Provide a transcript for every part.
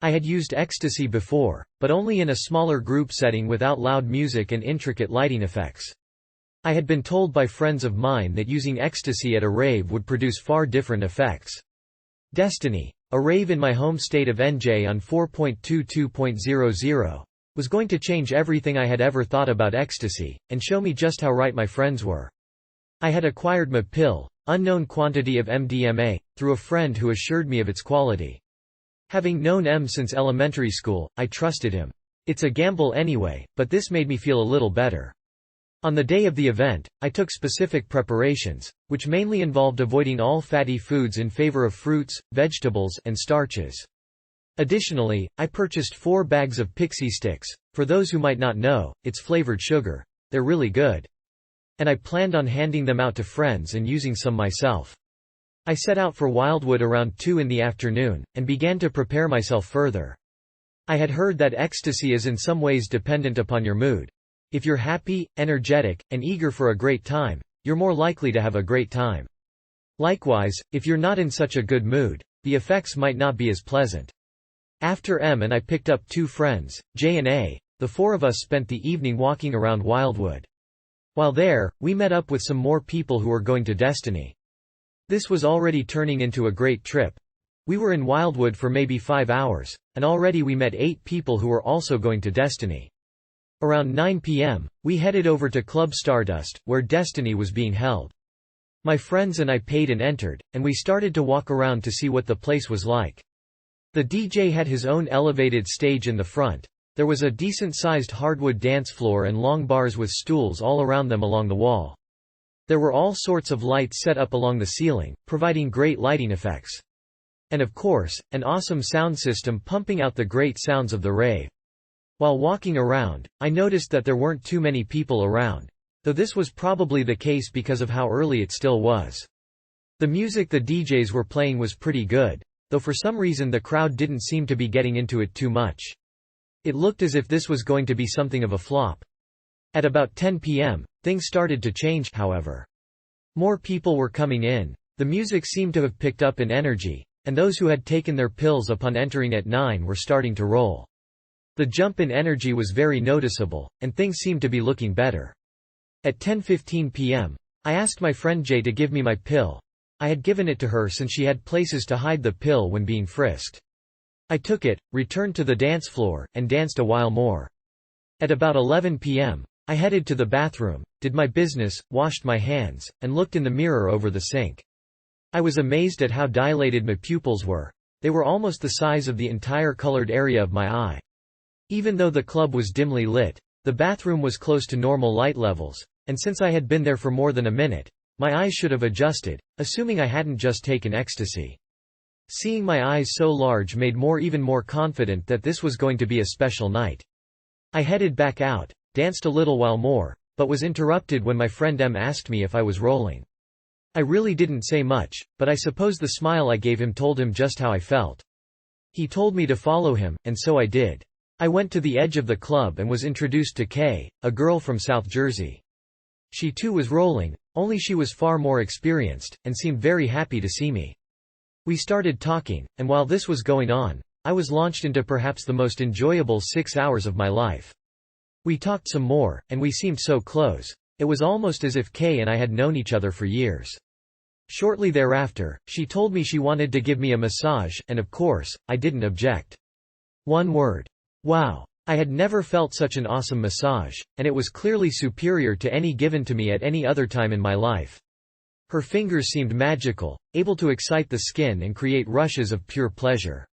I had used Ecstasy before, but only in a smaller group setting without loud music and intricate lighting effects. I had been told by friends of mine that using Ecstasy at a rave would produce far different effects. Destiny, a rave in my home state of NJ on 4.22.00, was going to change everything I had ever thought about Ecstasy, and show me just how right my friends were. I had acquired my pill, unknown quantity of MDMA, through a friend who assured me of its quality. Having known M since elementary school, I trusted him. It's a gamble anyway, but this made me feel a little better. On the day of the event, I took specific preparations, which mainly involved avoiding all fatty foods in favor of fruits, vegetables, and starches. Additionally, I purchased 4 bags of pixie sticks. For those who might not know, it's flavored sugar. They're really good. And I planned on handing them out to friends and using some myself. I set out for Wildwood around 2 in the afternoon, and began to prepare myself further. I had heard that Ecstasy is in some ways dependent upon your mood. If you're happy, energetic, and eager for a great time, you're more likely to have a great time. Likewise, if you're not in such a good mood, the effects might not be as pleasant. After M and I picked up 2 friends, J and A, the 4 of us spent the evening walking around Wildwood. While there, we met up with some more people who were going to Destiny. This was already turning into a great trip. We were in Wildwood for maybe 5 hours, and already we met 8 people who were also going to Destiny. Around 9 p.m., we headed over to Club Stardust, where Destiny was being held. My friends and I paid and entered, and we started to walk around to see what the place was like. The DJ had his own elevated stage in the front. There was a decent-sized hardwood dance floor and long bars with stools all around them along the wall. There were all sorts of lights set up along the ceiling, providing great lighting effects. And of course, an awesome sound system pumping out the great sounds of the rave. While walking around, I noticed that there weren't too many people around, though this was probably the case because of how early it still was. The music the DJs were playing was pretty good, though for some reason the crowd didn't seem to be getting into it too much. It looked as if this was going to be something of a flop. At about 10 p.m., things started to change, however. More people were coming in, the music seemed to have picked up in energy, and those who had taken their pills upon entering at 9 were starting to roll. The jump in energy was very noticeable, and things seemed to be looking better. At 10:15 p.m., I asked my friend Jay to give me my pill. I had given it to her since she had places to hide the pill when being frisked. I took it, returned to the dance floor, and danced a while more. At about 11 p.m., I headed to the bathroom, did my business, washed my hands, and looked in the mirror over the sink. I was amazed at how dilated my pupils were. They were almost the size of the entire colored area of my eye. Even though the club was dimly lit, the bathroom was close to normal light levels, and since I had been there for more than a minute, my eyes should have adjusted, assuming I hadn't just taken ecstasy. Seeing my eyes so large made me even more confident that this was going to be a special night. I headed back out, danced a little while more, but was interrupted when my friend M asked me if I was rolling. I really didn't say much, but I suppose the smile I gave him told him just how I felt. He told me to follow him, and so I did. I went to the edge of the club and was introduced to Kay, a girl from South Jersey. She too was rolling, only she was far more experienced, and seemed very happy to see me. We started talking, and while this was going on, I was launched into perhaps the most enjoyable 6 hours of my life. We talked some more, and we seemed so close. It was almost as if Kay and I had known each other for years. Shortly thereafter, she told me she wanted to give me a massage, and of course, I didn't object. One word. Wow. I had never felt such an awesome massage, and it was clearly superior to any given to me at any other time in my life. Her fingers seemed magical, able to excite the skin and create rushes of pure pleasure.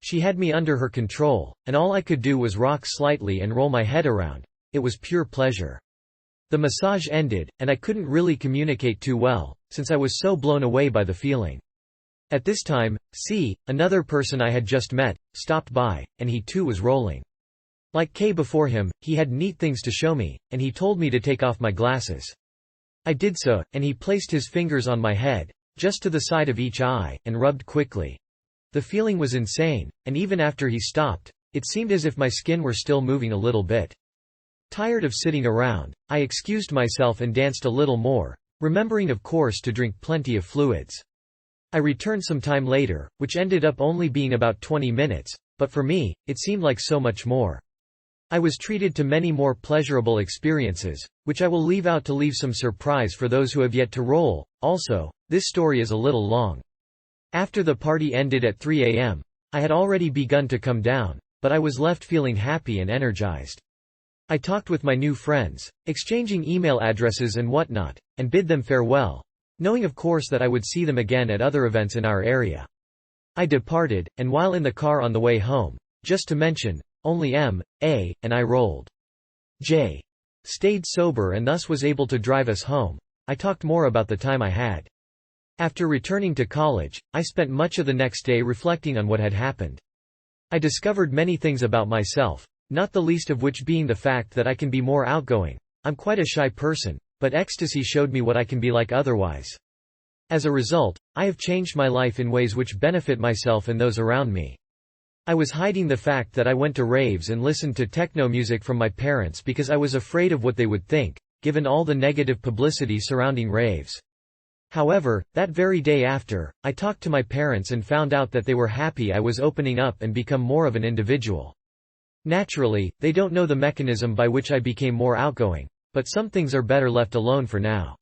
She had me under her control, and all I could do was rock slightly and roll my head around. It was pure pleasure. The massage ended, and I couldn't really communicate too well, since I was so blown away by the feeling. At this time, C, another person I had just met, stopped by, and he too was rolling. Like K before him, he had neat things to show me, and he told me to take off my glasses. I did so, and he placed his fingers on my head, just to the side of each eye, and rubbed quickly. The feeling was insane, and even after he stopped, it seemed as if my skin were still moving a little bit. Tired of sitting around, I excused myself and danced a little more, remembering of course to drink plenty of fluids. I returned some time later, which ended up only being about 20 minutes, but for me, it seemed like so much more. I was treated to many more pleasurable experiences, which I will leave out to leave some surprise for those who have yet to roll. Also, this story is a little long. After the party ended at 3 a.m., I had already begun to come down, but I was left feeling happy and energized. I talked with my new friends, exchanging email addresses and whatnot, and bid them farewell, knowing of course that I would see them again at other events in our area. I departed, and while in the car on the way home, just to mention, only M.A. and I rolled. J. stayed sober and thus was able to drive us home. I talked more about the time I had. After returning to college, I spent much of the next day reflecting on what had happened. I discovered many things about myself, not the least of which being the fact that I can be more outgoing. I'm quite a shy person, but ecstasy showed me what I can be like otherwise. As a result, I have changed my life in ways which benefit myself and those around me. I was hiding the fact that I went to raves and listened to techno music from my parents because I was afraid of what they would think, given all the negative publicity surrounding raves. However, that very day after, I talked to my parents and found out that they were happy I was opening up and become more of an individual. Naturally, they don't know the mechanism by which I became more outgoing, but some things are better left alone for now.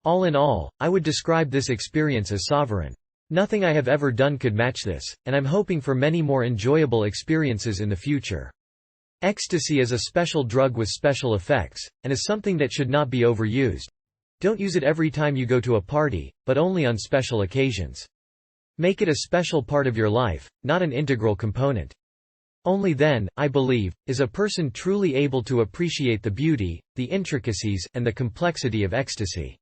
All in all, I would describe this experience as sovereign. Nothing I have ever done could match this, and I'm hoping for many more enjoyable experiences in the future. Ecstasy is a special drug with special effects, and is something that should not be overused. Don't use it every time you go to a party, but only on special occasions. Make it a special part of your life, not an integral component. Only then, I believe, is a person truly able to appreciate the beauty, the intricacies, and the complexity of ecstasy.